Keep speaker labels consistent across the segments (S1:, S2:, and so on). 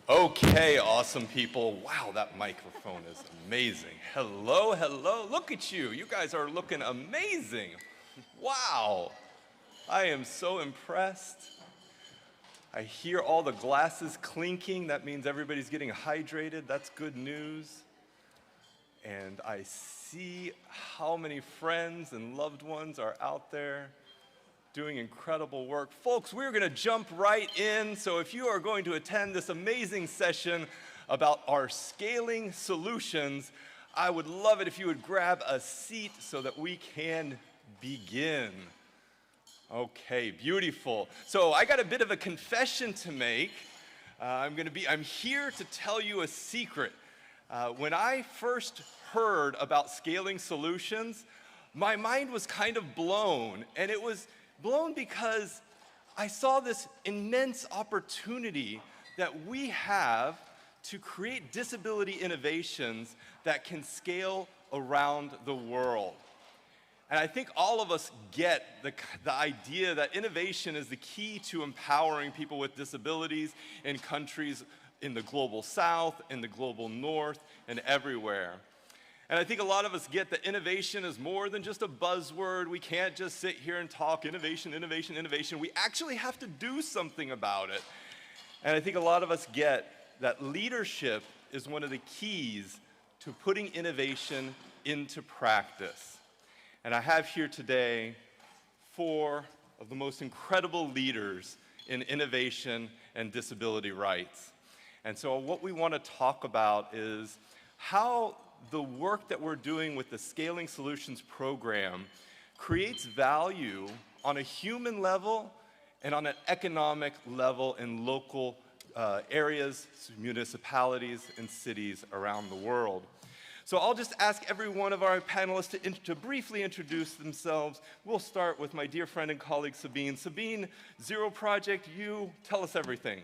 S1: Okay, awesome people. Wow, that microphone is amazing. Hello, hello. Look at you. You guys are looking amazing. Wow. I am so impressed. I hear all the glasses clinking. That means everybody's getting hydrated. That's good news. And I see how many friends and loved ones are out there doing incredible work. Folks, we're going to jump right in. So if you are going to attend this amazing session about our scaling solutions, I would love it if you would grab a seat so that we can begin. Okay, beautiful. So I got a bit of a confession to make. I'm here to tell you a secret. When I first heard about scaling solutions, my mind was kind of blown, and it was blown because I saw this immense opportunity that we have to create disability innovations that can scale around the world. And I think all of us get the idea that innovation is the key to empowering people with disabilities in countries in the global south, in the global north, and everywhere. And I think a lot of us get that innovation is more than just a buzzword. We can't just sit here and talk innovation, innovation, innovation. We actually have to do something about it. And I think a lot of us get that leadership is one of the keys to putting innovation into practice. And I have here today 4 of the most incredible leaders in innovation and disability rights. And so what we want to talk about is how the work that we're doing with the Scaling Solutions program creates value on a human level and on an economic level in local areas, municipalities, and cities around the world. So I'll just ask every one of our panelists to briefly introduce themselves. We'll start with my dear friend and colleague, Sabine. Sabine, Zero Project, you tell us everything.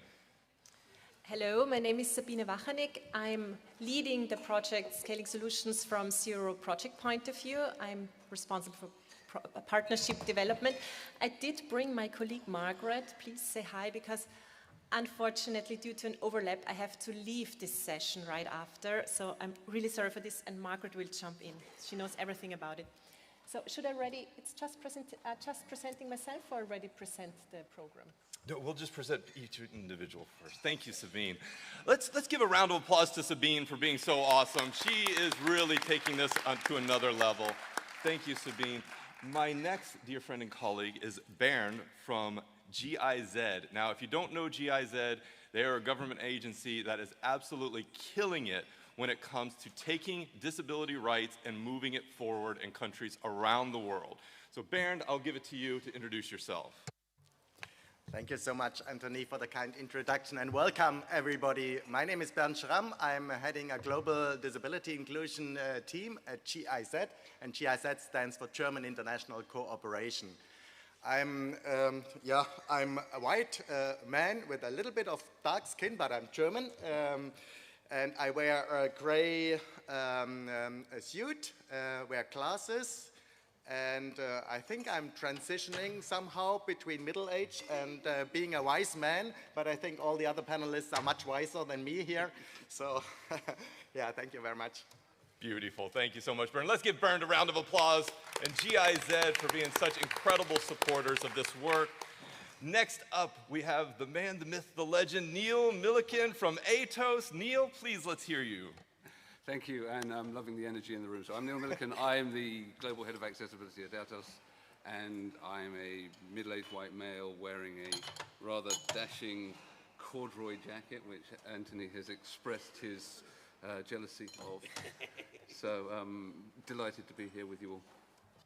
S2: Hello, my name is Sabine Wachanek. I'm leading the project Scaling Solutions from Zero Project point of view. I'm responsible for partnership development. I did bring my colleague Margaret. Please say hi, because unfortunately, due to an overlap, I have to leave this session right after. So I'm really sorry for this, and Margaret will jump in. She knows everything about it. So should I already, it's just presenting myself, or already present the program?
S1: No, we'll just present each individual first. Thank you, Sabine. Let's give a round of applause to Sabine for being so awesome. She is really taking this to another level. Thank you, Sabine. My next dear friend and colleague is Bernd from GIZ. Now, if you don't know GIZ, they are a government agency that is absolutely killing it when it comes to taking disability rights and moving it forward in countries around the world. So Bernd, I'll give it to you to introduce yourself.
S3: Thank you so much, Anthony, for the kind introduction, and welcome, everybody. My name is Bernd Schramm. I'm heading a global disability inclusion team at GIZ, and GIZ stands for German International Cooperation. I'm a white man with a little bit of dark skin, but I'm German, and I wear a gray suit, wear glasses, and I think I'm transitioning somehow between middle age and being a wise man, but I think all the other panelists are much wiser than me here. So, yeah, thank you very much.
S1: Beautiful. Thank you so much, Bernd. Let's give Bernd a round of applause and GIZ for being such incredible supporters of this work. Next up, we have the man, the myth, the legend, Neil Milliken from Atos. Neil, please, let's hear you.
S4: Thank you, and I'm loving the energy in the room. So I'm Neil Milliken. I am the Global Head of Accessibility at Atos, and I'm a middle-aged white male wearing a rather dashing corduroy jacket, which Anthony has expressed his jealousy of. So delighted to be here with you all.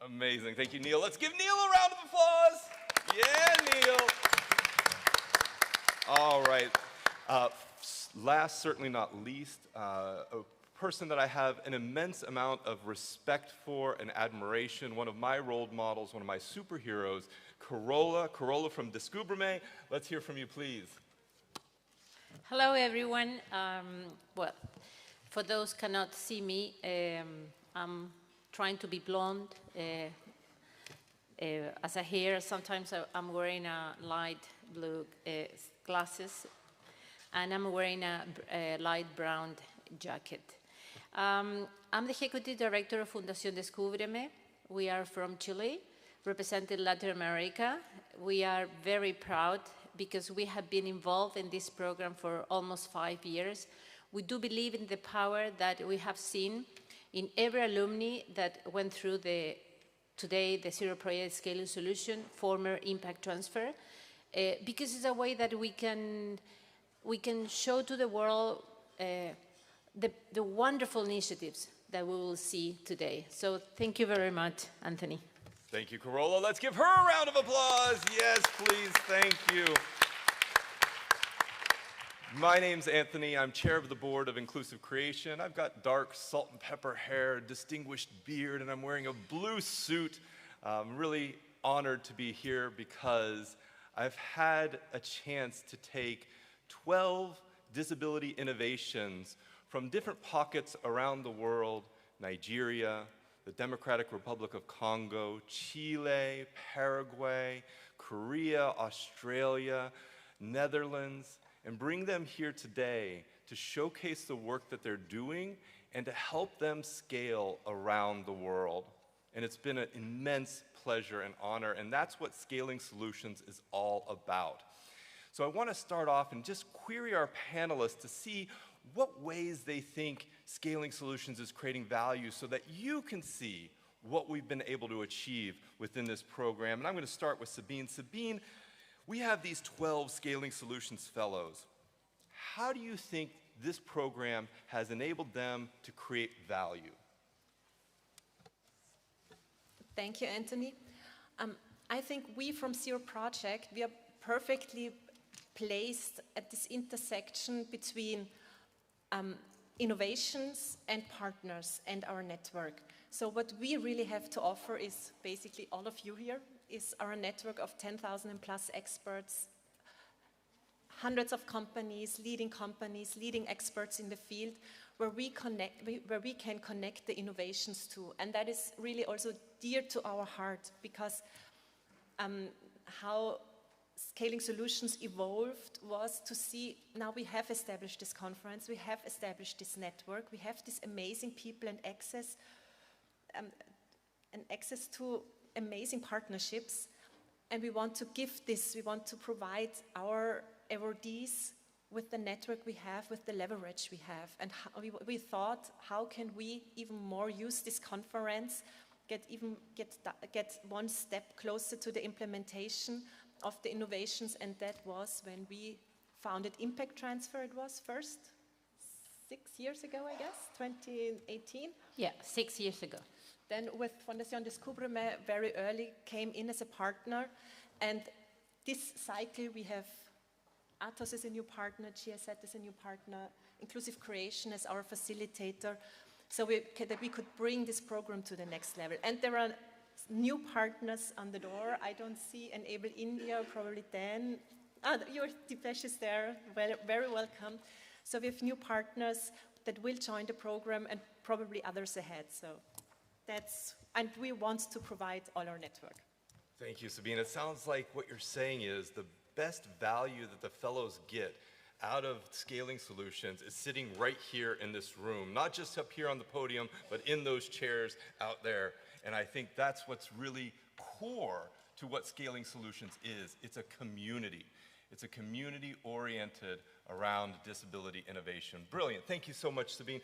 S1: Amazing. Thank you, Neil. Let's give Neil a round of applause. Yeah, Neil. All right. Last, certainly not least, a person that I have an immense amount of respect for and admiration, one of my role models, one of my superheroes, Carola. Carola from Descubra-me. Let's hear from you, please.
S5: Hello, everyone. Well, for those who cannot see me, I'm trying to be blonde. As a hair, sometimes I'm wearing a light blue glasses. and I'm wearing a light brown jacket. I'm the Executive Director of Fundación Descúbreme. We are from Chile, representing Latin America. We are very proud because we have been involved in this program for almost 5 years. We do believe in the power that we have seen in every alumni that went through today the Zero Project Scaling Solution, former Impact Transfer, because it's a way that we can show to the world the wonderful initiatives that we will see today. So thank you very much, Anthony.
S1: Thank you, Carola. Let's give her a round of applause. Yes, please. Thank you. My name's Anthony. I'm chair of the board of Inclusive Creation. I've got dark salt and pepper hair, distinguished beard, and I'm wearing a blue suit. I'm really honored to be here because I've had a chance to take 12 disability innovations from different pockets around the world: Nigeria, the Democratic Republic of Congo, Chile, Paraguay, Korea, Australia, Netherlands, and bring them here today to showcase the work that they're doing and to help them scale around the world. And it's been an immense pleasure and honor, and that's what Scaling Solutions is all about. So I want to start off and just query our panelists to see what ways they think Scaling Solutions is creating value so that you can see what we've been able to achieve within this program. And I'm going to start with Sabine. Sabine, we have these 12 Scaling Solutions Fellows. How do you think this program has enabled them to create value?
S2: Thank you, Anthony. I think we from Zero Project, we are perfectly placed at this intersection between innovations and partners and our network. So what we really have to offer is basically all of you here, is our network of 10,000 and plus experts, hundreds of companies, leading experts in the field, where we can connect the innovations to. And that is really also dear to our heart, because how Scaling Solutions evolved was to see, now we have established this conference, we have established this network, we have these amazing people and access to amazing partnerships, and we want to give this, we want to provide our awardees with the network we have, with the leverage we have. And we thought, how can we even more use this conference, get one step closer to the implementation of the innovations, and that was when we founded Impact Transfer. It was first 6 years ago, I guess, 2018.
S5: Yeah, 6 years ago.
S2: Then with Fundación Descúbreme, very early, came in as a partner. And this cycle we have Atos as a new partner, GIZ as a new partner, Inclusive Creation as our facilitator, so that we could bring this program to the next level. And there are new partners on the door. I don't see Enable India, probably 10. Your Dipesh is there, very welcome. So we have new partners that will join the program and probably others ahead. So and we want to provide all our network.
S1: Thank you, Sabine. It sounds like what you're saying is the best value that the fellows get out of Scaling Solutions is sitting right here in this room, not just up here on the podium, but in those chairs out there. And I think that's what's really core to what Scaling Solutions is. It's a community. It's a community oriented around disability innovation. Brilliant. Thank you so much, Sabine.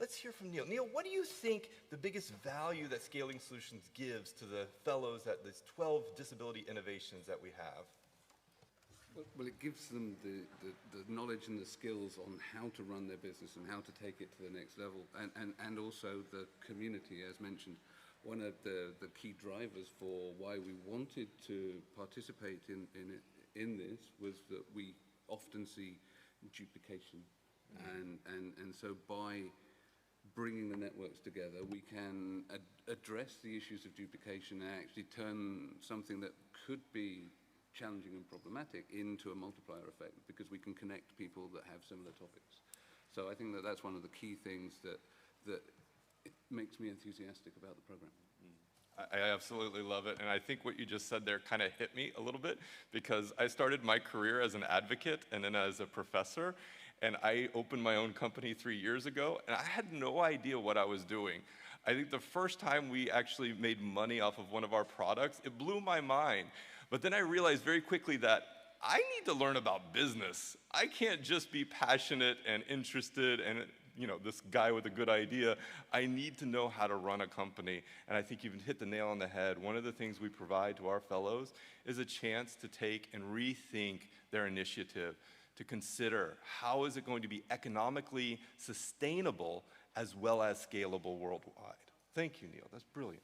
S1: Let's hear from Neil. Neil, what do you think the biggest value that Scaling Solutions gives to the fellows at these 12 disability innovations that we have?
S4: Well, it gives them the knowledge and the skills on how to run their business and how to take it to the next level, and also the community, as mentioned. One of the key drivers for why we wanted to participate in this was that we often see duplication, and so by bringing the networks together, we can address the issues of duplication and actually turn something that could be challenging and problematic into a multiplier effect, because we can connect people that have similar topics. So I think that that's one of the key things that it makes me enthusiastic about the program.
S1: I absolutely love it. And I think what you just said there kind of hit me a little bit because I started my career as an advocate and then as a professor. And I opened my own company 3 years ago, and I had no idea what I was doing. I think the first time we actually made money off of one of our products, it blew my mind. But then I realized very quickly that I need to learn about business. I can't just be passionate and interested and this guy with a good idea. I need to know how to run a company. And I think you've hit the nail on the head. One of the things we provide to our fellows is a chance to take and rethink their initiative, to consider how is it going to be economically sustainable as well as scalable worldwide. Thank you, Neil. That's brilliant.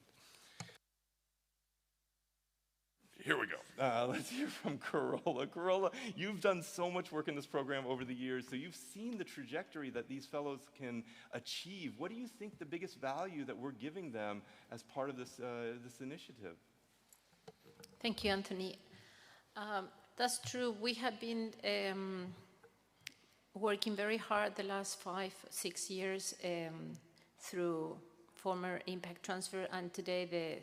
S1: Here we go. Let's hear from Carola. Carola, you've done so much work in this program over the years, so you've seen the trajectory that these fellows can achieve. What do you think the biggest value that we're giving them as part of this, this initiative?
S5: Thank you, Anthony. That's true. We have been working very hard the last 5-6 years through former Impact Transfer and today the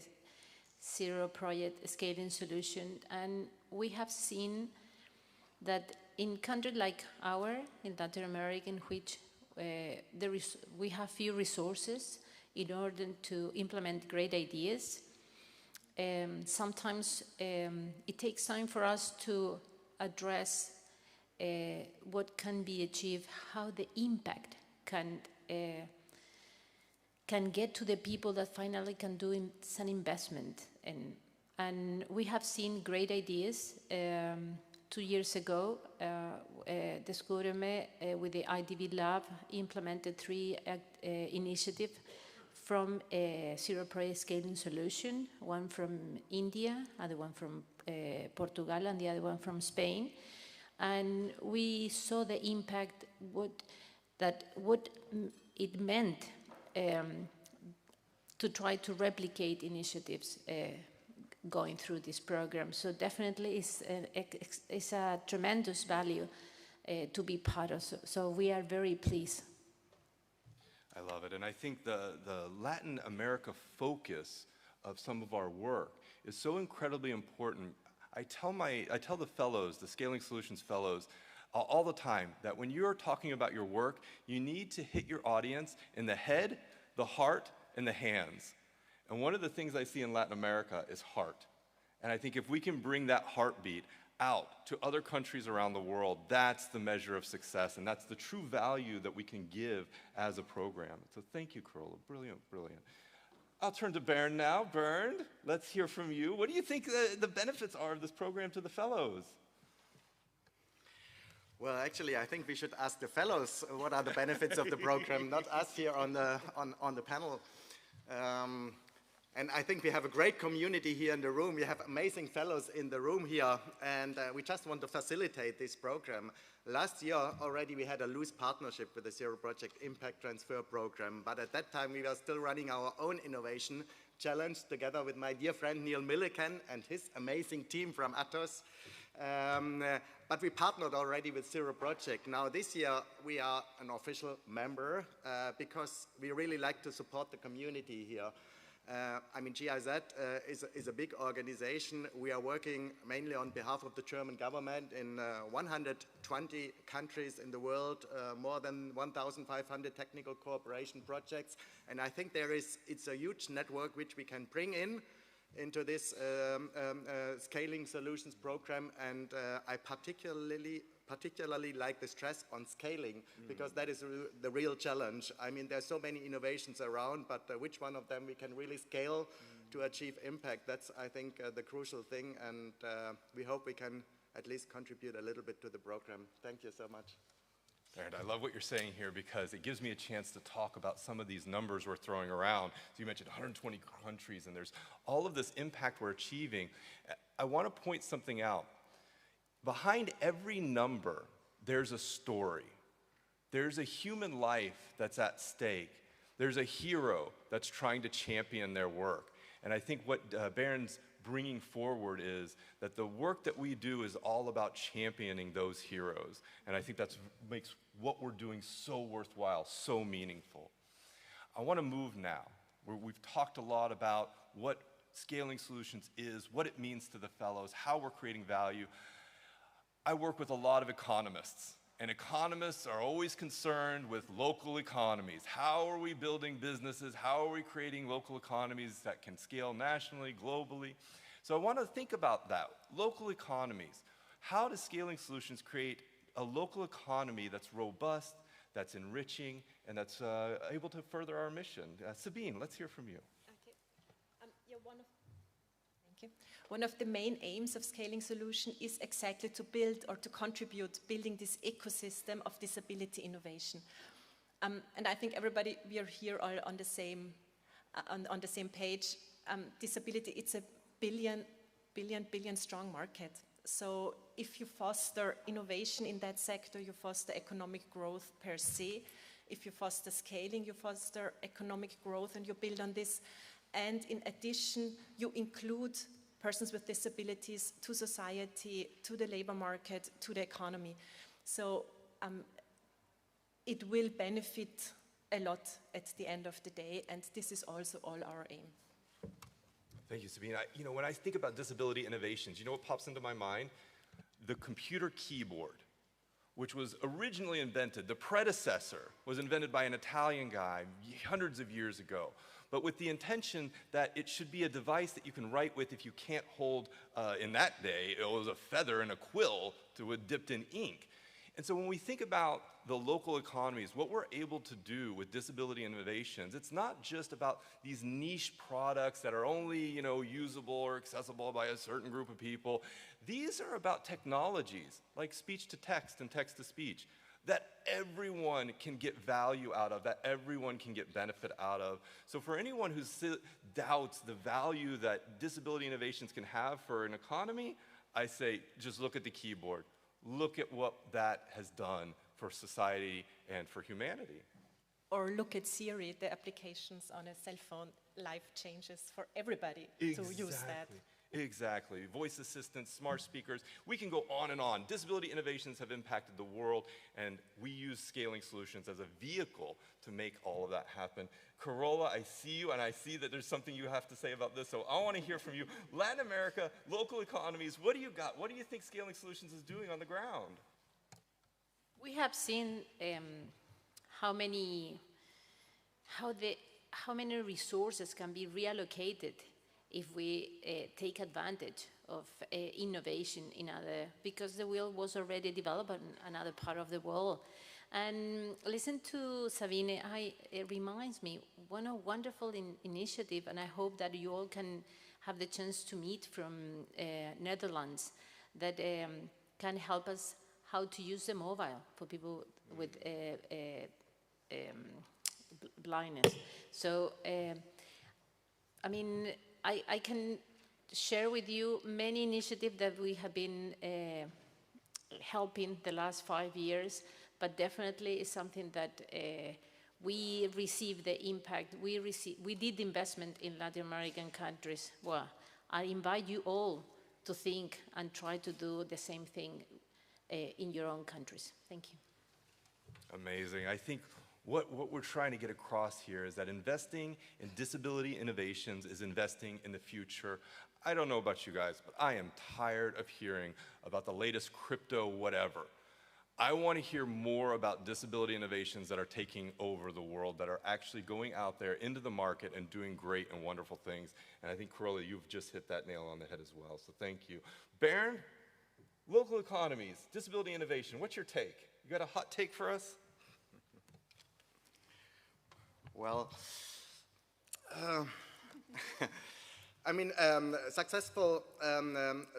S5: Zero Project Scaling Solution. And we have seen that in countries like ours, in Latin America, in which we have few resources in order to implement great ideas, sometimes it takes time for us to address what can be achieved, how the impact can get to the people that finally can do some investment. And we have seen great ideas. 2 years ago, Descúbreme with the IDB Lab implemented 3 initiatives from a Zero Project Scaling Solution, one from India, other one from Portugal, and the other one from Spain. And we saw the impact, what it meant to try to replicate initiatives going through this program. So definitely it's a tremendous value to be part of. So we are very pleased.
S1: I love it. And I think the Latin America focus of some of our work is so incredibly important. I tell the fellows, the Scaling Solutions fellows, all the time that when you're talking about your work, you need to hit your audience in the head, the heart, and the hands. And one of the things I see in Latin America is heart. And I think if we can bring that heartbeat out to other countries around the world, that's the measure of success, and that's the true value that we can give as a program. So thank you, Carola. Brilliant, brilliant. I'll turn to Bernd now. Bernd, let's hear from you. What do you think the benefits are of this program to the fellows?
S3: Well, actually, I think we should ask the fellows what are the benefits of the program, not us here on the panel. And I think we have a great community here in the room. We have amazing fellows in the room here, and we just want to facilitate this program. Last year already we had a loose partnership with the Zero Project Impact Transfer Program, but at that time we were still running our own innovation challenge together with my dear friend Neil Milliken and his amazing team from Atos. But we partnered already with Zero Project. Now this year we are an official member because we really like to support the community here. I mean, GIZ is a big organization. We are working mainly on behalf of the German government in 120 countries in the world, more than 1,500 technical cooperation projects. And I think it's a huge network which we can bring into this Scaling Solutions program. And I particularly like the stress on scaling, because that is the real challenge. I mean, there's so many innovations around, but which one of them we can really scale to achieve impact? That's, I think, the crucial thing, and we hope we can at least contribute a little bit to the program. Thank you so much.
S1: Bernd, I love what you're saying here because it gives me a chance to talk about some of these numbers we're throwing around. So you mentioned 120 countries, and there's all of this impact we're achieving. I want to point something out. Behind every number, there's a story. There's a human life that's at stake. There's a hero that's trying to champion their work. And I think what Bernd's bringing forward is that the work that we do is all about championing those heroes. And I think that makes what we're doing so worthwhile, so meaningful. I want to move now. We've talked a lot about what Scaling Solutions is, what it means to the fellows, how we're creating value. I work with a lot of economists, and economists are always concerned with local economies. How are we building businesses? How are we creating local economies that can scale nationally, globally? So I want to think about that, local economies. How does Scaling Solutions create a local economy that's robust, that's enriching, and that's able to further our mission? Sabine, let's hear from you.
S2: Okay. Thank you. One of the main aims of Scaling Solution is exactly to build or to contribute building this ecosystem of disability innovation. And I think everybody, we are here all on the same page. Disability, it's a billion strong market. So if you foster innovation in that sector, you foster economic growth per se. If you foster scaling, you foster economic growth and you build on this. And in addition, you include persons with disabilities to society, to the labor market, to the economy. So it will benefit a lot at the end of the day, and this is also all our aim.
S1: Thank you, Sabine. When I think about disability innovations, you know what pops into my mind? The computer keyboard, which was originally invented, the predecessor was invented by an Italian guy hundreds of years ago, but with the intention that it should be a device that you can write with if you can't hold, in that day, it was a feather and a quill dipped in ink. And so when we think about the local economies, what we're able to do with disability innovations, it's not just about these niche products that are only, usable or accessible by a certain group of people. These are about technologies like speech to text and text to speech that everyone can get value out of, that everyone can get benefit out of. So for anyone who doubts the value that disability innovations can have for an economy, I say just look at the keyboard. Look at what that has done for society and for humanity.
S2: Or look at Siri, the applications on a cell phone, life changes for everybody to use that.
S1: Exactly. Voice assistants, smart speakers, we can go on and on. Disability innovations have impacted the world, and we use Scaling Solutions as a vehicle to make all of that happen. Carola, I see you, and I see that there's something you have to say about this, so I want to hear from you. Latin America, local economies, what do you got? What do you think Scaling Solutions is doing on the ground?
S5: We have seen how many resources can be reallocated if we take advantage of innovation because the wheel was already developed in another part of the world. And listen to Sabine, it reminds me, what a wonderful initiative, and I hope that you all can have the chance to meet from Netherlands that can help us how to use the mobile for people with blindness. So, I can share with you many initiatives that we have been helping the last 5 years, but definitely it's something that we received the impact. We did investment in Latin American countries. Well, I invite you all to think and try to do the same thing in your own countries. Thank you.
S1: Amazing. I think what we're trying to get across here is that investing in disability innovations is investing in the future. I don't know about you guys, but I am tired of hearing about the latest crypto whatever. I want to hear more about disability innovations that are taking over the world, that are actually going out there into the market and doing great and wonderful things. And I think, Carola, you've just hit that nail on the head as well, so thank you. Bernd, local economies, disability innovation, what's your take? You got a hot take for us?
S3: Well, successful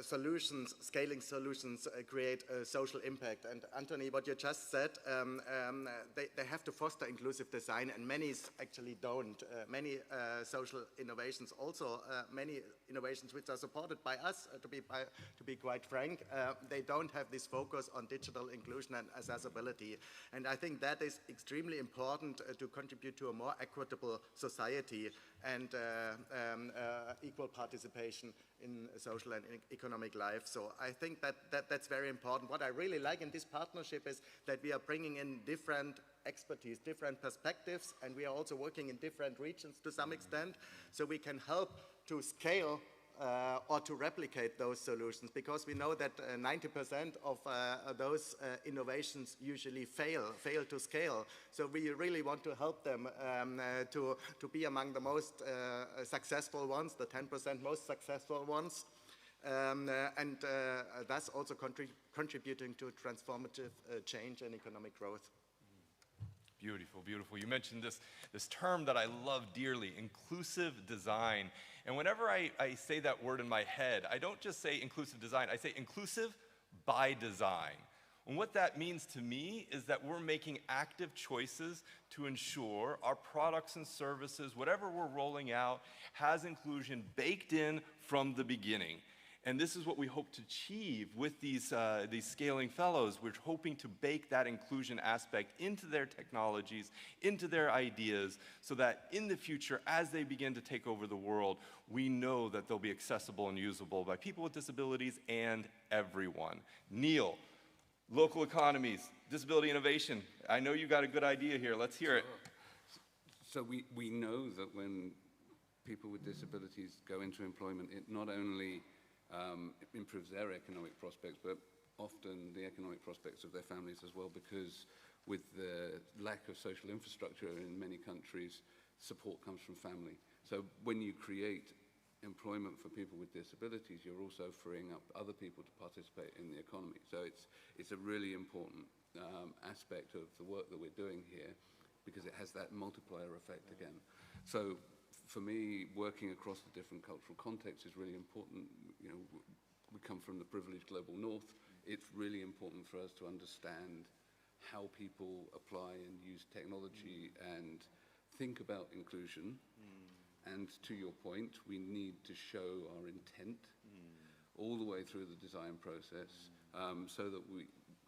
S3: solutions, scaling solutions create a social impact. And Anthony, what you just said, they have to foster inclusive design, and many actually don't. Many social innovations, also many innovations which are supported by us, to be quite frank, they don't have this focus on digital inclusion and accessibility. And I think that is extremely important to contribute to a more equitable society and equal participation in social and economic life. So I think that's very important. What I really like in this partnership is that we are bringing in different expertise, different perspectives, and we are also working in different regions to some extent, so we can help to scale or to replicate those solutions, because we know that 90% of those innovations usually fail to scale. So we really want to help them to be among the most successful ones, the 10% most successful ones, and thus also contributing to transformative change and economic growth.
S1: Beautiful, beautiful. You mentioned this term that I love dearly, inclusive design. And whenever I say that word in my head, I don't just say inclusive design, I say inclusive by design. And what that means to me is that we're making active choices to ensure our products and services, whatever we're rolling out, has inclusion baked in from the beginning. And this is what we hope to achieve with these scaling fellows. We're hoping to bake that inclusion aspect into their technologies, into their ideas, so that in the future, as they begin to take over the world, we know that they'll be accessible and usable by people with disabilities and everyone. Neil, local economies, disability innovation. I know you got a good idea here. Let's hear it.
S4: So we know that when people with disabilities go into employment, it not only improves their economic prospects, but often the economic prospects of their families as well, because with the lack of social infrastructure in many countries, support comes from family. So when you create employment for people with disabilities, you're also freeing up other people to participate in the economy. So it's a really important aspect of the work that we're doing here, because it has that multiplier effect again. So for me, working across the different cultural contexts is really important. You know, we come from the privileged global north. It's really important for us to understand how people apply and use technology and think about inclusion. And to your point, we need to show our intent all the way through the design process, so that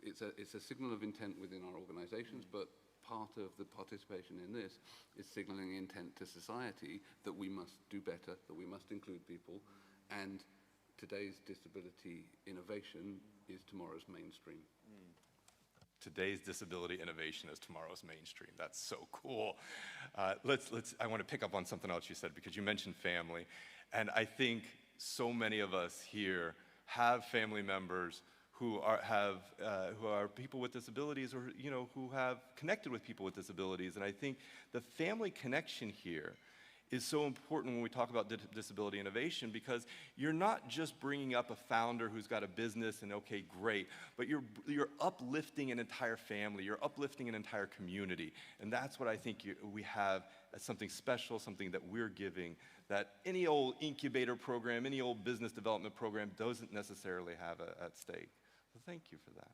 S4: it's a signal of intent within our organizations, but part of the participation in this is signaling intent to society that we must do better, that we must include people, and today's disability innovation is tomorrow's mainstream.
S1: Today's disability innovation is tomorrow's mainstream. That's so cool. I want to pick up on something else you said, because you mentioned family, and I think so many of us here have family members who are people with disabilities, or who have connected with people with disabilities. And I think the family connection here is so important when we talk about disability innovation, because you're not just bringing up a founder who's got a business and okay, great, but you're uplifting an entire family, you're uplifting an entire community. And that's what I think we have as something special, something that we're giving, that any old incubator program, any old business development program doesn't necessarily have at stake. So thank you for that.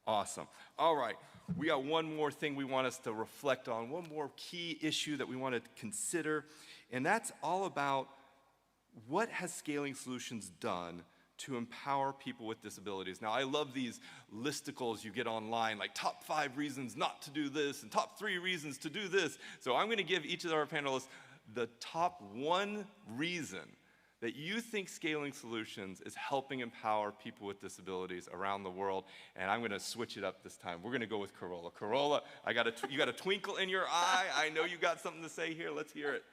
S1: Awesome. All right, we got one more thing we want us to reflect on, one more key issue that we want to consider, and that's all about what has Scaling Solutions done to empower people with disabilities. Now, I love these listicles you get online, like top 5 reasons not to do this and top 3 reasons to do this. So I'm going to give each of our panelists the top 1 reason that you think Scaling Solutions is helping empower people with disabilities around the world. And I'm going to switch it up this time. We're going to go with Carola. Carola, you got a twinkle in your eye. I know you got something to say here. Let's hear it.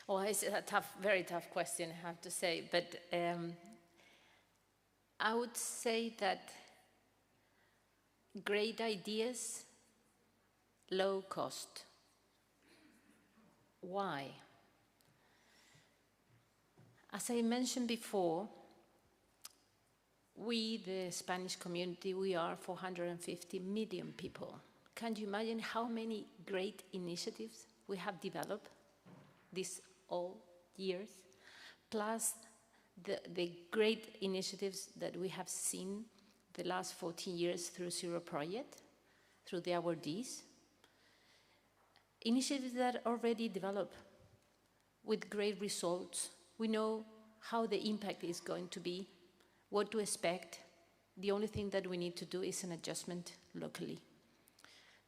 S5: Well, it's a very tough question, I have to say. But I would say that great ideas, low cost. Why? As I mentioned before, we, the Spanish community, we are 450 million people. Can you imagine how many great initiatives we have developed these all years? Plus the great initiatives that we have seen the last 14 years through Zero Project, through the awardees. Initiatives that already developed with great results. We know how the impact is going to be, what to expect. The only thing that we need to do is an adjustment locally.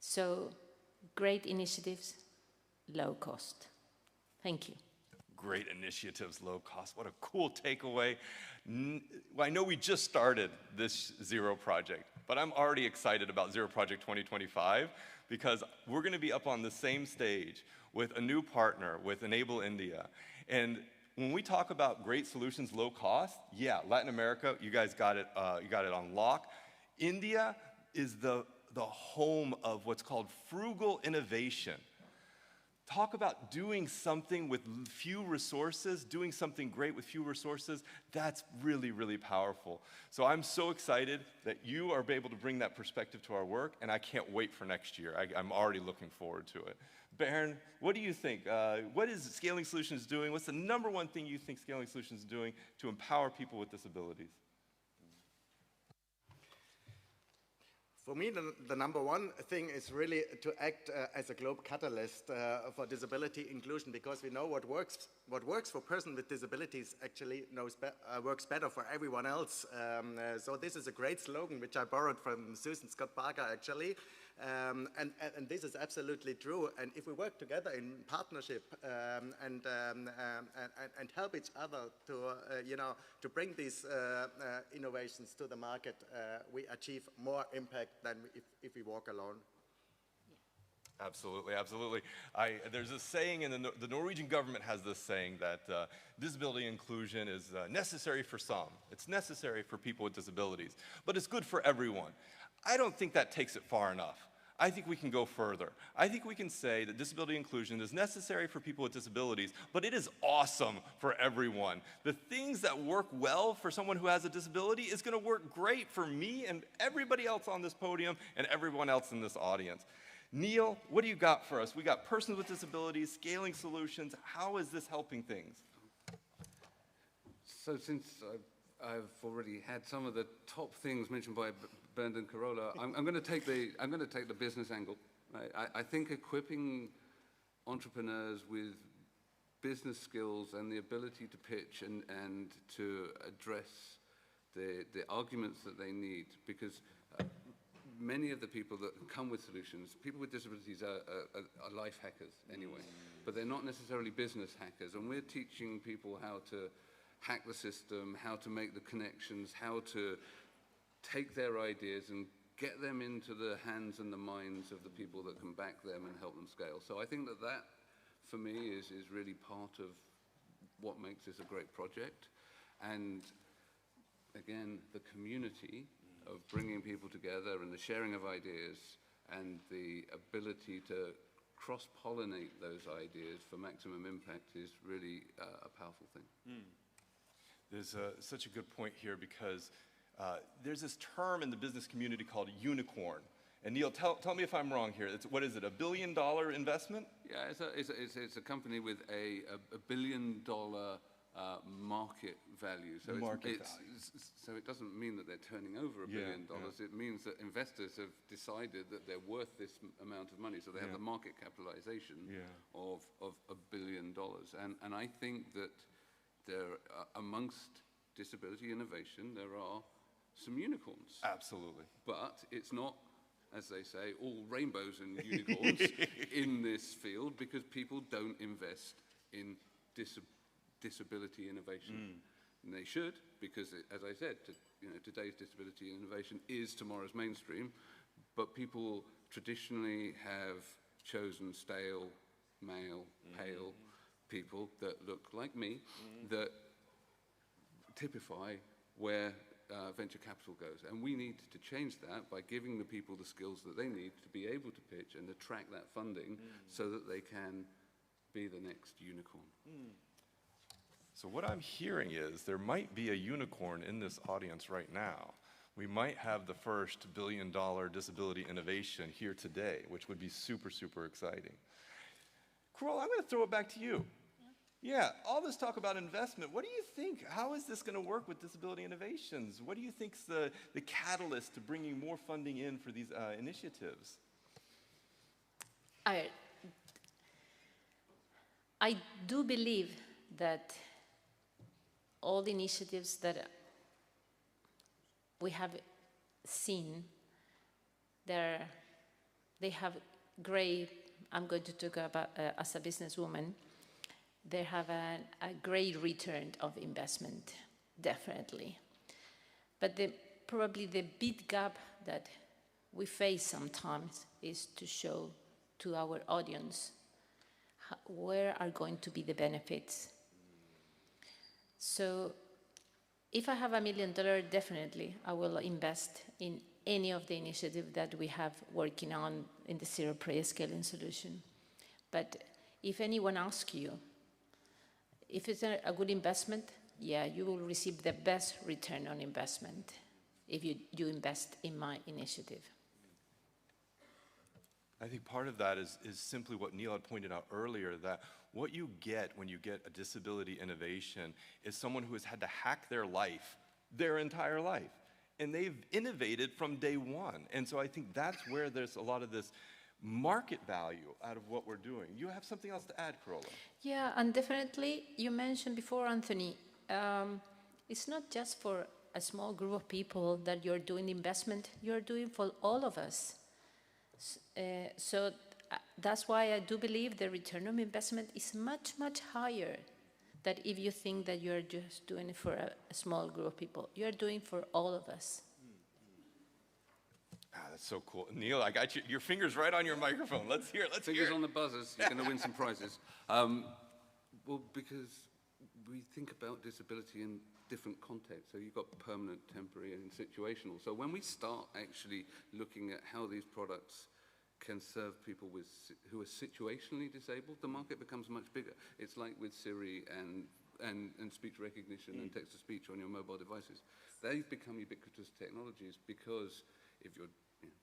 S5: So, great initiatives, low cost. Thank you.
S1: Great initiatives, low cost. What a cool takeaway. Well, I know we just started this Zero project, but I'm already excited about Zero Project 2025 because we're going to be up on the same stage with a new partner, with Enable India. And when we talk about great solutions, low cost, yeah, Latin America, you guys got it on lock. India is the home of what's called frugal innovation. Talk about doing something with few resources, doing something great with few resources. That's really, really powerful. So I'm so excited that you are able to bring that perspective to our work, and I can't wait for next year. I'm already looking forward to it. Bernd, what do you think? What is Scaling Solutions doing? What's the number one thing you think Scaling Solutions is doing to empower people with disabilities?
S3: For me, the number one thing is really to act as a global catalyst for disability inclusion, because we know what works for a person with disabilities actually works better for everyone else. So this is a great slogan which I borrowed from Susan Scott Parker actually. And this is absolutely true. And if we work together in partnership and help each other to bring these innovations to the market, we achieve more impact than if we walk alone.
S1: Absolutely, absolutely. There's a saying, and the Norwegian government has this saying that disability inclusion is necessary for some. It's necessary for people with disabilities, but it's good for everyone. I don't think that takes it far enough. I think we can go further. I think we can say that disability inclusion is necessary for people with disabilities, but it is awesome for everyone. The things that work well for someone who has a disability is going to work great for me and everybody else on this podium and everyone else in this audience. Neil, what do you got for us? We got persons with disabilities, Scaling Solutions. How is this helping things?
S4: So since I've already had some of the top things mentioned by Bernd and Carola, I'm going to take the business angle. Right? I think equipping entrepreneurs with business skills and the ability to pitch and to address the arguments that they need, because many of the people that come with solutions, people with disabilities are life hackers anyway, but they're not necessarily business hackers. And we're teaching people how to hack the system, how to make the connections, how to take their ideas and get them into the hands and the minds of the people that can back them and help them scale. So I think that for me, is really part of what makes this a great project. And again, the community of bringing people together and the sharing of ideas and the ability to cross-pollinate those ideas for maximum impact is really a powerful thing.
S1: There's such a good point here because there's this term in the business community called unicorn. And Neil, tell me if I'm wrong here. What is it, $1 billion investment?
S4: Yeah, it's a company with a $1 billion market value. So so it doesn't mean that they're turning over $1 billion. Yeah. It means that investors have decided that they're worth this amount of money. So they have the market capitalization of $1 billion. And I think that there, amongst disability innovation, there are some unicorns.
S1: Absolutely.
S4: But it's not, as they say, all rainbows and unicorns in this field, because people don't invest in disability innovation. And they should, because as I said, today's disability innovation is tomorrow's mainstream, but people traditionally have chosen stale, male, pale people that look like me, that typify where venture capital goes. And we need to change that by giving the people the skills that they need to be able to pitch and attract that funding so that they can be the next unicorn.
S1: So what I'm hearing is there might be a unicorn in this audience right now. We might have the first $1 billion disability innovation here today, which would be super, super exciting. Carola, I'm going to throw it back to you. Yeah, all this talk about investment, what do you think? How is this going to work with disability innovations? What do you think is the catalyst to bringing more funding in for these initiatives?
S5: I do believe that all the initiatives that we have seen, they have great, I'm going to talk about as a businesswoman, they have a great return of investment, definitely. But probably the big gap that we face sometimes is to show to our audience where are going to be the benefits. So if I have $1 million, definitely I will invest in any of the initiatives that we have working on in the Zero Praise Scaling solution. But if anyone asks you, if it's a good investment, yeah, you will receive the best return on investment if you invest in my initiative.
S1: I think part of that is simply what Neil had pointed out earlier, that what you get when you get a disability innovation is someone who has had to hack their life, their entire life. And they've innovated from day one. And so I think that's where there's a lot of this market value out of what we're doing. You have something else to add, Carola?
S5: Yeah, and definitely, you mentioned before, Anthony, it's not just for a small group of people that you're doing investment, you're doing for all of us. So that's why I do believe the return on investment is much, much higher than if you think that you're just doing it for a small group of people. You're doing for all of us.
S1: That's so cool. Neil, I got your fingers right on your microphone. Let's hear it. Let's
S4: Fingers
S1: hear it.
S4: on the buzzers, you're going to win some prizes. Well, because we think about disability in different contexts. So you've got permanent, temporary, and situational. So when we start actually looking at how these products can serve people who are situationally disabled, the market becomes much bigger. It's like with Siri and speech recognition and text-to-speech on your mobile devices. They've become ubiquitous technologies because if you're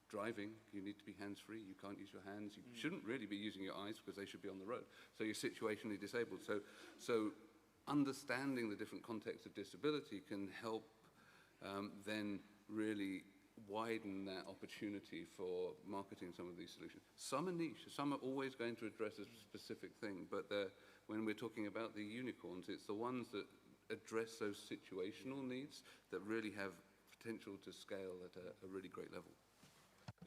S4: driving, you need to be hands-free. You can't use your hands. You shouldn't really be using your eyes because they should be on the road. So you're situationally disabled. So understanding the different contexts of disability can help then really widen that opportunity for marketing some of these solutions. Some are niche. Some are always going to address a specific thing. But when we're talking about the unicorns, it's the ones that address those situational needs that really have potential to scale at a really great level.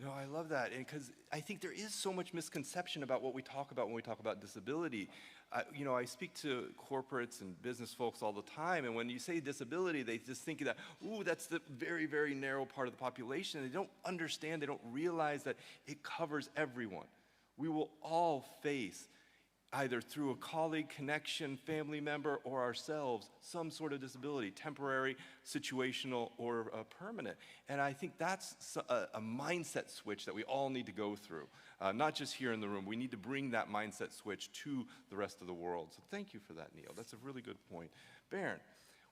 S1: No, I love that, because I think there is so much misconception about what we talk about when we talk about disability. I speak to corporates and business folks all the time, and when you say disability, they just think that, ooh, that's the very, very narrow part of the population. They don't understand, they don't realize that it covers everyone. We will all face, either through a colleague, connection, family member, or ourselves, some sort of disability, temporary, situational, or permanent. And I think that's a mindset switch that we all need to go through, not just here in the room. We need to bring that mindset switch to the rest of the world. So thank you for that, Neil. That's a really good point. Bernd,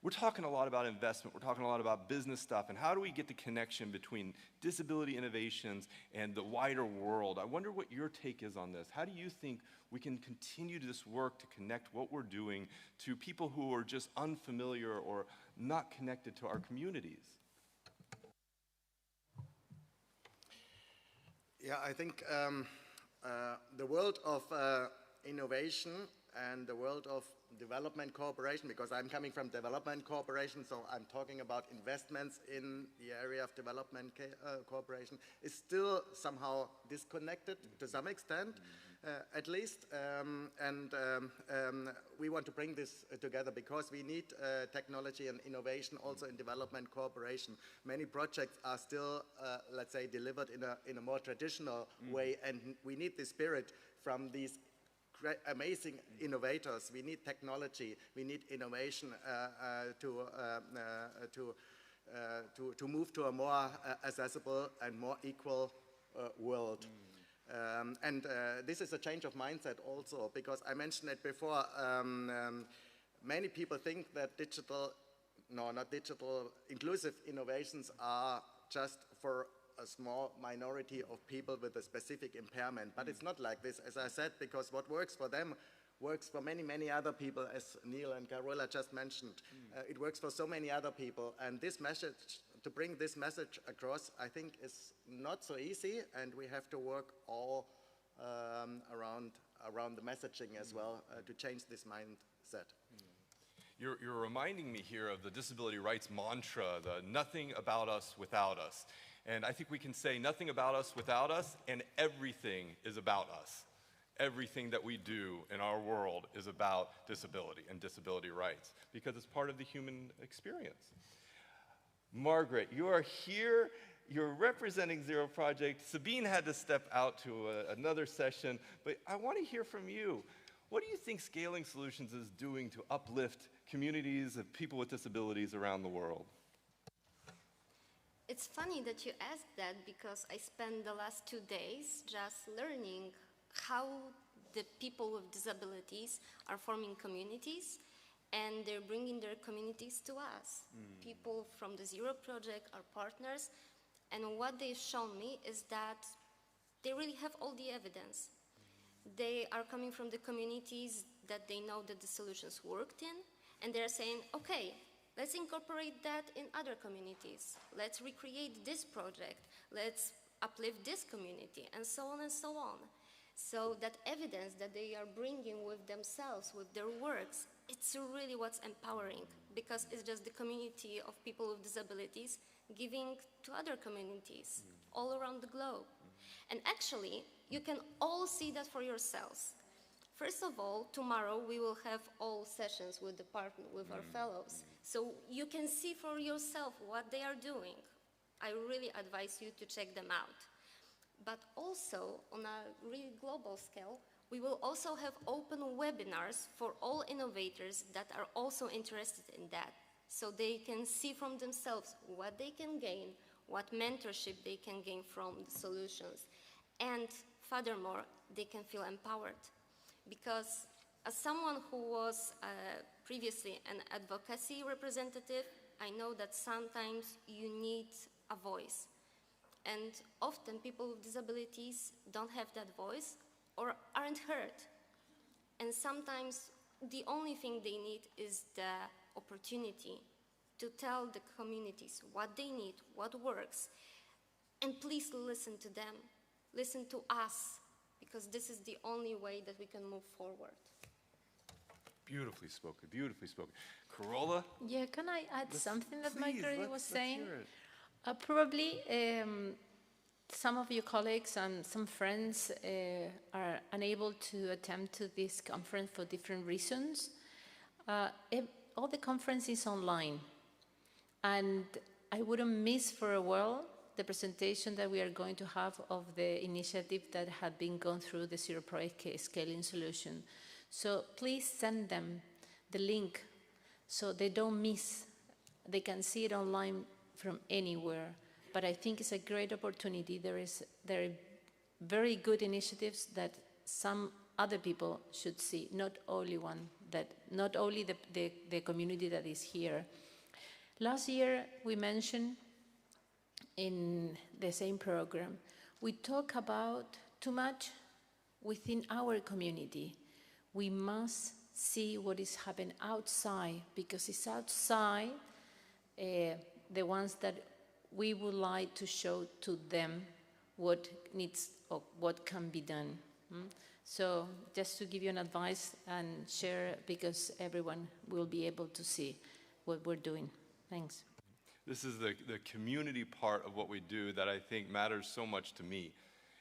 S1: we're talking a lot about investment. We're talking a lot about business stuff. And how do we get the connection between disability innovations and the wider world? I wonder what your take is on this. How do you think we can continue this work to connect what we're doing to people who are just unfamiliar or not connected to our communities?
S3: Yeah, I think the world of innovation and the world of development cooperation, because I'm coming from development cooperation, so I'm talking about investments in the area of development cooperation, is still somehow disconnected to some extent, at least. We want to bring this together because we need technology and innovation also in development cooperation. Many projects are still, let's say, delivered in a more traditional way, and we need the spirit from these amazing innovators. We need technology. We need innovation to move to a more accessible and more equal world. This is a change of mindset also, because I mentioned it before. Many people think that inclusive innovations are just for a small minority of people with a specific impairment. But it's not like this, as I said, because what works for them works for many, many other people, as Neil and Carola just mentioned. It works for so many other people. And this message, to bring this message across, I think is not so easy, and we have to work all around the messaging as well to change this mindset.
S1: You're reminding me here of the disability rights mantra, the nothing about us without us. And I think we can say nothing about us without us, and everything is about us. everything that we do in our world is about disability and disability rights because it's part of the human experience. Margaret, you are here. You're representing Zero Project. Sabine had to step out to another session, but I want to hear from you. What do you think Scaling Solutions is doing to uplift communities of people with disabilities around the world?
S6: It's funny that you asked that because I spent the last 2 days just learning how the people with disabilities are forming communities, and they're bringing their communities to us. People from the Zero Project are partners, and what they've shown me is that they really have all the evidence. They are coming from the communities that they know that the solutions worked in, and they're saying, okay, let's incorporate that in other communities. Let's recreate this project. Let's uplift this community, and so on and so on. So that evidence that they are bringing with themselves, with their works, it's really what's empowering, because it's just the community of people with disabilities giving to other communities all around the globe. And actually, you can all see that for yourselves. First of all, tomorrow we will have all sessions with the partner, with our fellows. So you can see for yourself what they are doing. I really advise you to check them out. But also, on a really global scale, we will also have open webinars for all innovators that are also interested in that. So they can see from themselves what they can gain, what mentorship they can gain from the solutions. And furthermore, they can feel empowered. Because as someone who was previously an advocacy representative, I know that sometimes you need a voice. And often people with disabilities don't have that voice or aren't heard. And sometimes the only thing they need is the opportunity to tell the communities what they need, what works. And please listen to them, listen to us, because this is the only way that we can move forward.
S1: Beautifully spoken, beautifully spoken. Corolla?
S5: Yeah, can I add something that
S1: Please,
S5: Margaret was saying?
S1: hear it.
S5: Probably some of your colleagues and some friends are unable to attend to this conference for different reasons. All the conference is online, and I wouldn't miss for a while the presentation that we are going to have of the initiative that had been gone through the Zero Project Scaling Solution. So please send them the link so they don't miss. They can see it online from anywhere. But I think it's a great opportunity. There are very good initiatives that some other people should see, not only the community that is here. Last year, we mentioned in the same program, we talk about too much within our community. We must see what is happening outside, because it's outside the ones that we would like to show to them what needs or what can be done. So just to give you an advice and share, because everyone will be able to see what we're doing. Thanks.
S1: This is the community part of what we do that I think matters so much to me,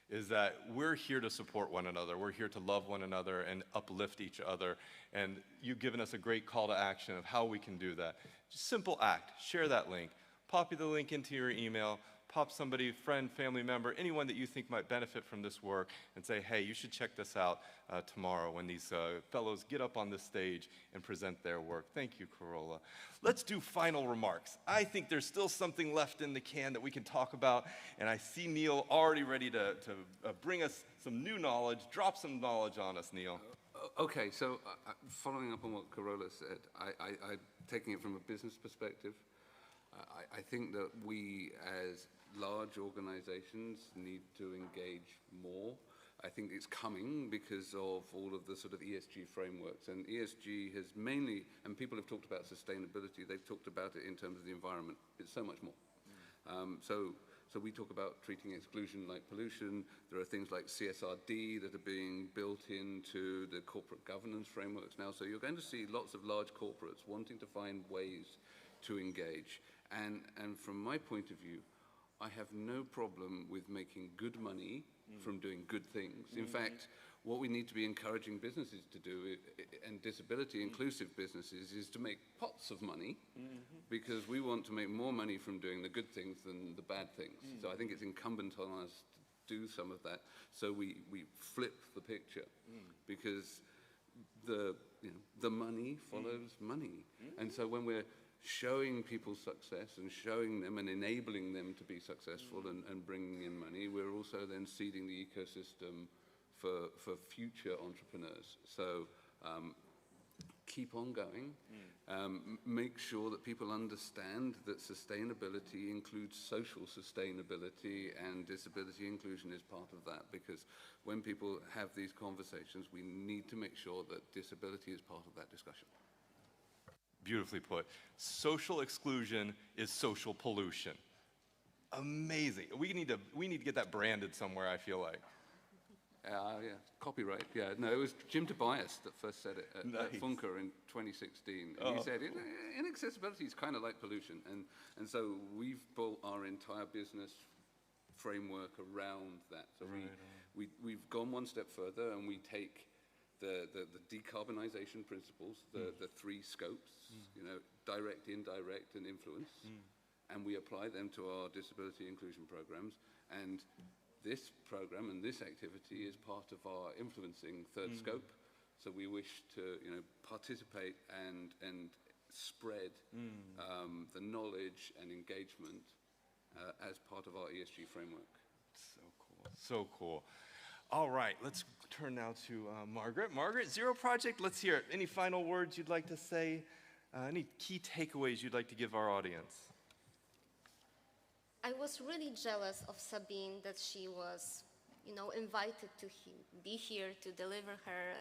S1: is that we're here to support one another. We're here to love one another and uplift each other. And you've given us a great call to action of how we can do that. Just simple act, share that link. Pop the link into your email, pop somebody, friend, family member, anyone that you think might benefit from this work, and say, hey, you should check this out tomorrow when these fellows get up on this stage and present their work. Thank you, Corolla. Let's do final remarks. I think there's still something left in the can that we can talk about, and I see Neil already ready to bring us some new knowledge, drop some knowledge on us, Neil.
S4: Okay, so following up on what Corolla said, I'm taking it from a business perspective. I think that we, as large organizations, need to engage more. I think it's coming because of all of the sort of ESG frameworks. And ESG has mainly, and people have talked about sustainability, they've talked about it in terms of the environment. It's so much more. So we talk about treating exclusion like pollution. There are things like CSRD that are being built into the corporate governance frameworks now. So you're going to see lots of large corporates wanting to find ways to engage. And from my point of view, I have no problem with making good money from doing good things. In fact, what we need to be encouraging businesses to do, and disability-inclusive businesses, is to make pots of money, because we want to make more money from doing the good things than the bad things. So I think it's incumbent on us to do some of that, so we flip the picture, because the money follows money. And so when we're showing people success and showing them and enabling them to be successful and bringing in money, we're also then seeding the ecosystem for future entrepreneurs. So keep on going. Make sure that people understand that sustainability includes social sustainability, and disability inclusion is part of that, because when people have these conversations, we need to make sure that disability is part of that discussion.
S1: Beautifully put. Social exclusion is social pollution. Amazing. We need to get that branded somewhere, I feel like.
S4: Yeah, copyright. Yeah, no, it was Jim Tobias that first said it at Funke in 2016. And he said, inaccessibility is kind of like pollution. And so we've built our entire business framework around that. So we've gone one step further, and we take the decarbonization principles, the three scopes, direct, indirect, and influence, and we apply them to our disability inclusion programs. And this program and this activity is part of our influencing third scope. So we wish to, participate and spread the knowledge and engagement as part of our ESG framework.
S1: So cool. So cool. All right, let's turn now to Margaret. Margaret, Zero Project, let's hear it. Any final words you'd like to say? Any key takeaways you'd like to give our audience?
S6: I was really jealous of Sabine that she was, invited to be here to deliver her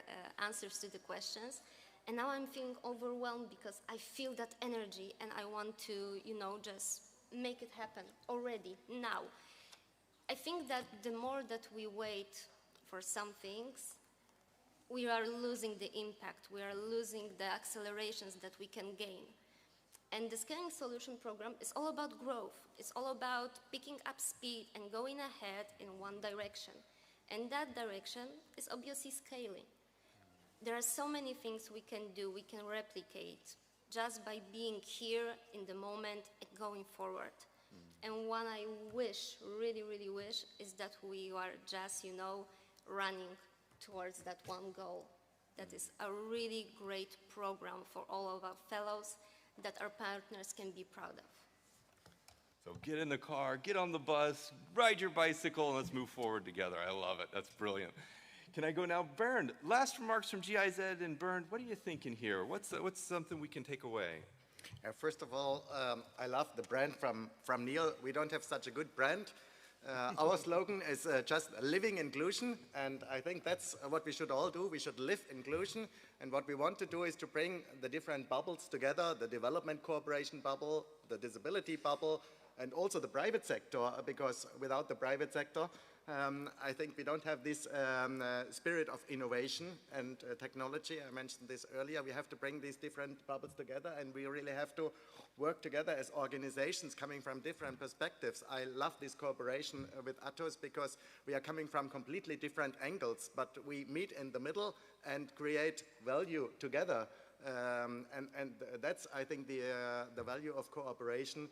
S6: answers to the questions. And now I'm feeling overwhelmed because I feel that energy and I want to, just make it happen already, now. I think that the more that we wait for some things, we are losing the impact, we are losing the accelerations that we can gain. And the Scaling Solution Program is all about growth. It's all about picking up speed and going ahead in one direction. And that direction is obviously scaling. There are so many things we can do, we can replicate, just by being here in the moment and going forward. And what I wish, really, really wish, is that we are just, running towards that one goal. That is a really great program for all of our fellows that our partners can be proud of.
S1: So get in the car, get on the bus, ride your bicycle, and let's move forward together. I love it. That's brilliant. Can I go now? Bernd, last remarks from GIZ, and Bernd, what are you thinking here? What's something we can take away?
S3: First of all, I love the brand from Neil. We don't have such a good brand. Our slogan is just living inclusion, and I think that's what we should all do. We should live inclusion, and what we want to do is to bring the different bubbles together, the development cooperation bubble, the disability bubble, and also the private sector, because without the private sector, I think we don't have this spirit of innovation and technology. I mentioned this earlier. We have to bring these different bubbles together, and we really have to work together as organizations coming from different perspectives. I love this cooperation with Atos because we are coming from completely different angles, but we meet in the middle and create value together. And that's, I think, the value of cooperation.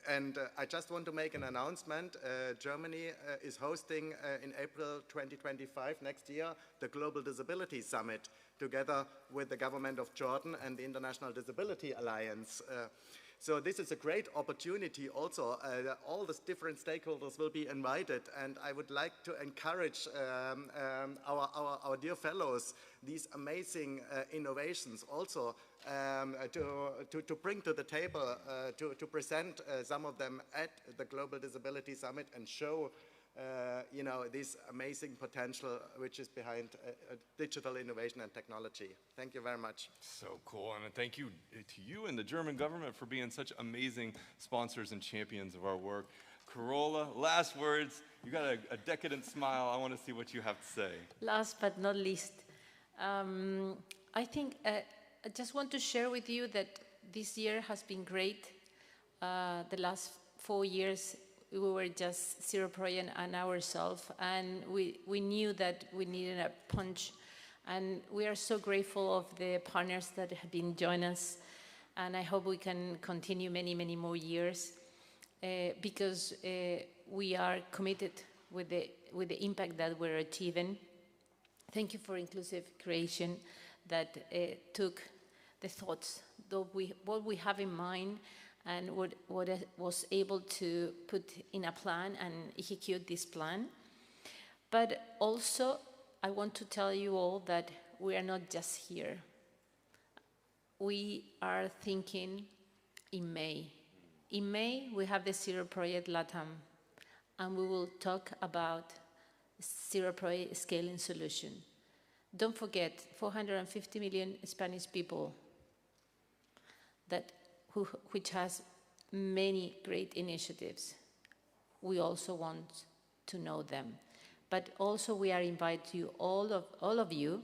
S3: And I just want to make an announcement. Germany is hosting in April 2025, next year, the Global Disability Summit, together with the government of Jordan and the International Disability Alliance. So this is a great opportunity also. All the different stakeholders will be invited, and I would like to encourage our dear fellows, these amazing innovations also to bring to the table, to present some of them at the Global Disability Summit and show this amazing potential which is behind digital innovation and technology. Thank you very much.
S1: So cool, and thank you to you and the German government for being such amazing sponsors and champions of our work. Carola, last words. You got a decadent smile. I want to see what you have to say.
S5: Last but not least, I think I just want to share with you that this year has been great. The last 4 years, we were just Zero Project and ourselves, and we knew that we needed a punch. And we are so grateful of the partners that have been joining us, and I hope we can continue many, many more years because we are committed with the impact that we're achieving. Thank you for Inclusive Creation that took the thoughts, what we have in mind, and what was able to put in a plan and execute this plan. But also, I want to tell you all that we are not just here. We are thinking in May. In May, we have the Zero Project LATAM, and we will talk about Zero Project Scaling Solution. Don't forget, 450 million Spanish people which has many great initiatives. We also want to know them. But also we are inviting you, all of you,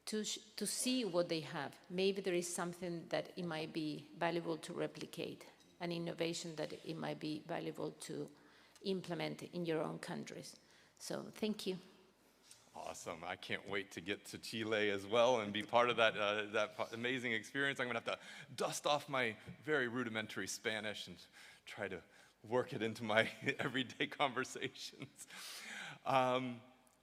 S5: to see what they have. Maybe there is something that it might be valuable to replicate, an innovation that it might be valuable to implement in your own countries. So thank you.
S1: Awesome. I can't wait to get to Chile as well and be part of that amazing experience. I'm going to have to dust off my very rudimentary Spanish and try to work it into my everyday conversations.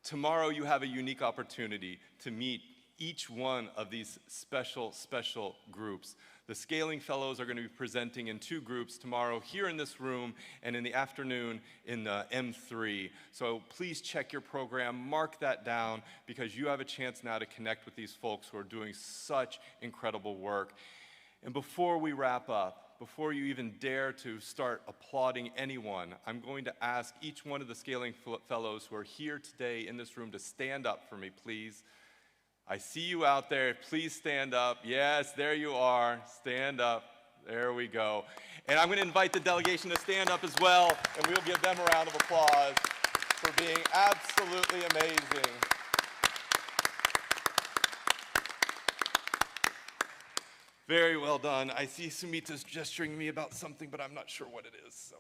S1: Tomorrow you have a unique opportunity to meet each one of these special groups. The Scaling Fellows are going to be presenting in 2 groups tomorrow here in this room and in the afternoon in M3. So please check your program, mark that down, because you have a chance now to connect with these folks who are doing such incredible work. And before we wrap up, before you even dare to start applauding anyone, I'm going to ask each one of the Scaling Fellows who are here today in this room to stand up for me, please. I see you out there. Please stand up. Yes, there you are. Stand up. There we go. And I'm going to invite the delegation to stand up as well, and we'll give them a round of applause for being absolutely amazing. Very well done. I see Sumita's gesturing me about something, but I'm not sure what it is. So.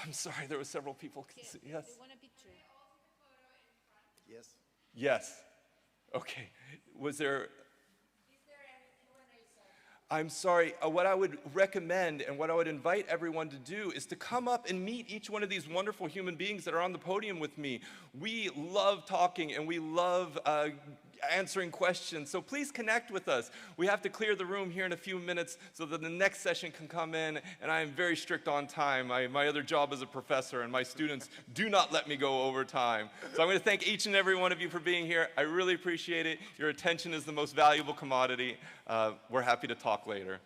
S1: I'm sorry, there were several people. Yes.
S5: They want a picture.
S3: Yes.
S1: Yes. Okay. Was there? I'm sorry. What I would recommend and what I would invite everyone to do is to come up and meet each one of these wonderful human beings that are on the podium with me. We love talking and we love answering questions. So please connect with us. We have to clear the room here in a few minutes so that the next session can come in, and I am very strict on time. My other job is a professor, and my students do not let me go over time. So I'm going to thank each and every one of you for being here. I really appreciate it. Your attention is the most valuable commodity. We're happy to talk later.